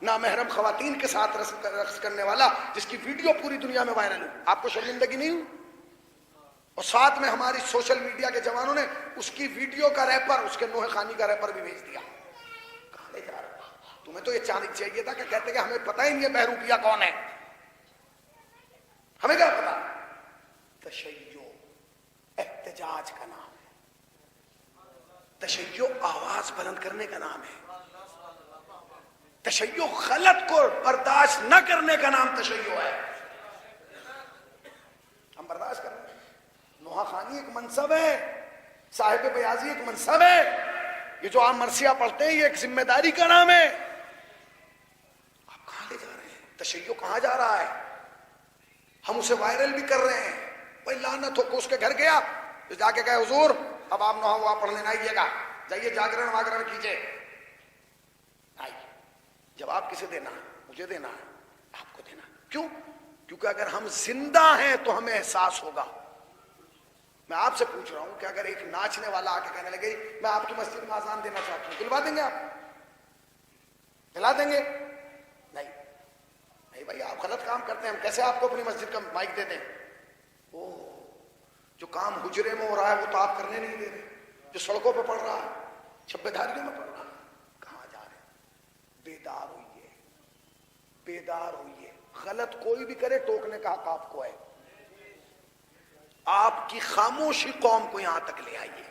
[SPEAKER 1] نامحرم خواتین کے ساتھ رقص کرنے والا، جس کی ویڈیو پوری دنیا میں وائرل ہوئی، آپ کو شرمندگی نہیں ہوئی؟ اور ساتھ میں ہماری سوشل میڈیا کے جوانوں نے اس کی ویڈیو کا ریپر، اس کے نوح خانی کا ریپر بھی بھیج دیا۔ کہاں لے جا رہا؟ تمہیں تو یہ چاہیے تھا کہ کہتے کہ ہمیں پتہ ہی نہیں ہے بہروپیہ کون ہے، ہمیں کیا پتا؟ تشیع احتجاج کا نام ہے، تشیع آواز بلند کرنے کا نام ہے، تشیع غلط کو برداشت نہ کرنے کا نام تشیع ہے۔ ہم برداشت کر رہے ہیں۔ نوحہ خانی ایک منصب ہے، صاحب بیاضی ایک منصب ہے، یہ جو آپ مرثیہ پڑھتے ہیں یہ ایک ذمہ داری کا نام ہے۔ آپ کہاں لے جا رہے ہیں؟ تشیع کہاں جا رہا ہے؟ ہم اسے وائرل بھی کر رہے ہیں۔ بھائی لعنت ہو کو اس کے گھر گیا تو جا کے کہے حضور اب آپ نوحہ وہاں پڑھنے نہ آئیے گا، جائیے جاگرن واگرن کیجئے۔ جواب کسے دینا ہے؟ مجھے دینا ہے، آپ کو دینا ہے۔ کیوں؟ کیونکہ اگر ہم زندہ ہیں تو ہمیں احساس ہوگا۔ میں آپ سے پوچھ رہا ہوں کہ اگر ایک ناچنے والا آ کے کہنے لگے میں آپ کی مسجد میں اذان دینا چاہتا ہوں، دلوا دیں گے؟ آپ دلا دیں گے؟ نہیں نہیں بھائی، آپ غلط کام کرتے ہیں، ہم کیسے آپ کو اپنی مسجد کا مائک دے دیں؟ جو کام حجرے میں ہو رہا ہے وہ تو آپ کرنے نہیں دے رہے، جو سڑکوں پہ پڑ رہا ہے، چھپے دھاریوں میں پڑ رہا ہے، کہاں جا رہے ہیں؟ بیدار ہوئیے، بیدار ہوئیے۔ غلط کوئی بھی کرے ٹوکنے کا حق آپ کو ہے۔ آپ کی خاموشی قوم کو یہاں تک لے آئیے۔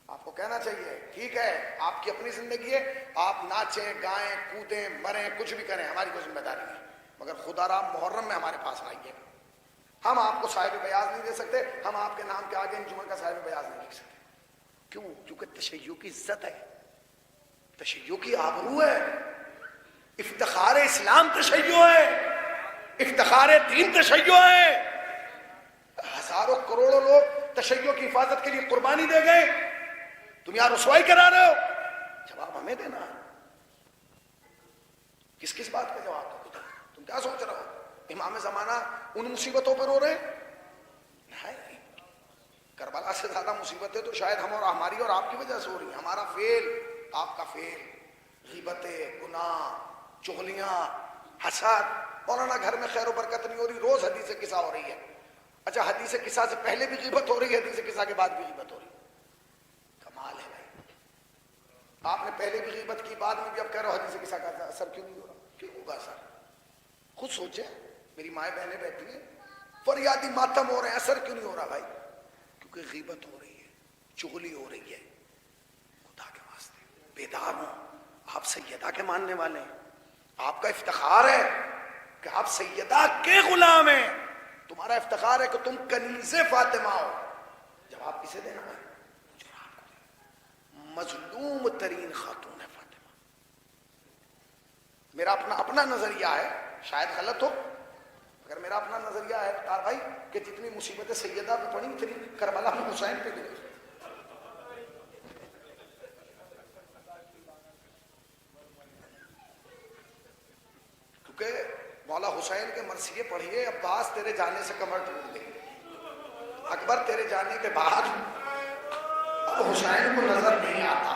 [SPEAKER 1] آپ کو کہنا چاہیے ٹھیک ہے آپ کی اپنی زندگی ہے، آپ ناچیں گائیں کودیں مریں کچھ بھی کریں، ہماری کوئی ذمہ داری نہیں، مگر خدا را محرم میں ہمارے پاس آئیے۔ ہم آپ کو صاحب بیاض نہیں دے سکتے، ہم آپ کے نام کے آگے انجمن کا صاحب بیاض نہیں لکھ سکتے۔ کیوں؟ کیونکہ تشیع کی عزت ہے، تشیع کی آبرو ہے، افتخار اسلام تشیع ہے، افتخار دین تشیع ہے۔ ہزاروں کروڑوں لوگ تشیع کی حفاظت کے لیے قربانی دے گئے، تم یہاں رسوائی کرا رہے ہو؟ جواب ہمیں دینا ہے۔ کس کس بات کا جواب دو؟ تم کیا سوچ رہے ہو امام زمانہ ان مصیبتوں پر ہو رہے ہیں؟ کربلا سے زیادہ مصیبتیں تو شاید ہم اور ہماری اور آپ کی وجہ سے ہو رہی ہیں۔ ہمارا فیل، آپ کا فیل، غیبتیں، گناہ، چغلیاں، حسد۔ مولانا گھر میں خیر و برکت نہیں ہو رہی، روز حدیث قصہ ہو رہی ہے۔ اچھا حدیث قصہ سے پہلے بھی غیبت ہو رہی ہے، حدیث قصہ کے بعد بھی غیبت ہو رہی ہے۔ کمال ہے بھائی، آپ نے پہلے بھی غیبت کی، بعد میں بھی اب کہہ رہے ہو حدیث قصہ کا اثر کیوں نہیں ہو رہا؟ کیوں ہوگا اثر؟ خود سوچیں۔ میری مائیں بہنیں بیٹھی ہیں، فریادی ماتم ہو رہے ہیں، اثر کیوں نہیں ہو رہا بھائی؟ کیونکہ غیبت ہو رہی ہے، چغلی ہو رہی ہے۔ خدا کے واسطے بیدار ہوں، آپ سیدہ کے ماننے والے ہیں، آپ کا افتخار ہے کہ آپ سیدہ کے غلام ہیں، تمہارا افتخار ہے کہ تم کنیز فاطمہ ہو۔ جواب کسے دینا ہے؟ جو آپ کو مظلوم ترین خاتون ہے فاطمہ۔ میرا اپنا نظریہ ہے، شاید غلط ہو، اگر میرا اپنا نظریہ ہے تار بھائی کہ جتنی مصیبتیں سیدہ پہ پڑی اتنی کربلا میں حسین پہ گئی۔ کیونکہ مولا حسین کے مرثیے پڑھیے، عباس تیرے جانے سے کمر ٹوٹ گئی، اکبر تیرے جانے کے بعد اب حسین کو نظر نہیں آتا،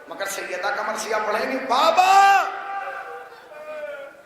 [SPEAKER 1] مگر سیدہ کا مرثیہ پڑھیں گے، بابا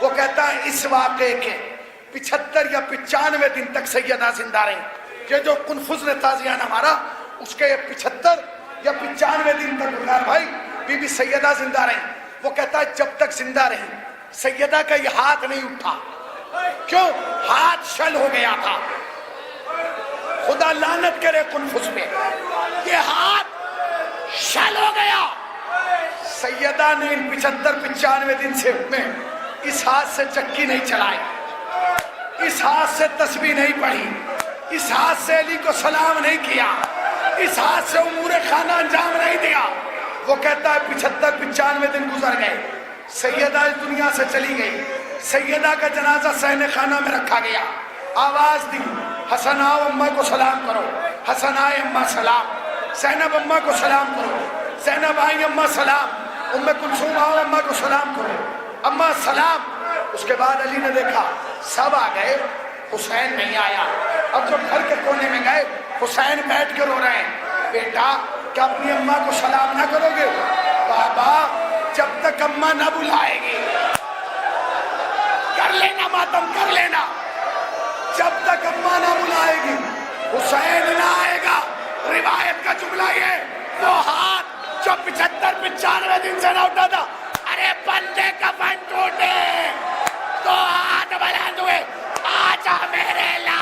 [SPEAKER 1] وہ کہتا ہے اس واقعے کے 75 یا 95 دن تک سیدہ زندہ رہی. یہ جو کنفوز نے تازیانہ مارا اس کے 75 یا 95 دن تک بغیر بھائی بی بی سیدہ زندہ رہی. وہ کہتا ہے جب تک زندہ رہی سیدہ کا یہ ہاتھ نہیں اٹھا. کیوں؟ ہاتھ شل ہو گیا تھا. خدا لعنت کرے کنفوز پہ، یہ ہاتھ شل ہو گیا. سیدہ نے ان 75-95 دن سے میں اس ہاتھ سے چکی نہیں چلائی، اس ہاتھ سے تسبیح نہیں پڑھی، اس ہاتھ سے علی کو سلام نہیں کیا، اس ہاتھ سے امور خانہ انجام نہیں دیا. وہ کہتا ہے 75-95 دن گزر گئے، سیدہ اس دنیا سے چلی گئی. سیدہ کا جنازہ صحن خانہ میں رکھا گیا. آواز دی حسن آؤ اماں کو سلام کرو. حسن آئے اماں سلام. زینب اماں کو سلام کرو. زینب آئی اماں سلام. ام کلثوم آؤ اماں کو سلام کرو. اماں سلام. اس کے بعد علی نے دیکھا سب آ گئے، حسین نہیں آیا. اب جو گھر کے کونے میں گئے حسین بیٹھ کے رو رہے ہیں. بیٹا کیا اپنی اماں کو سلام نہ کرو گے؟ بابا جب تک اماں نہ بلائے گی کر لینا ماتم، کر لینا. جب تک اماں نہ بلائے گی حسین نہ آئے گا. روایت کا جملہ یہ وہ ہاتھ جو 75-95 دن سے نہ اٹھا تھا. ارے بندے کفن ٹوٹے تو ہاتھ بلند ہوئے، آجا میرے لا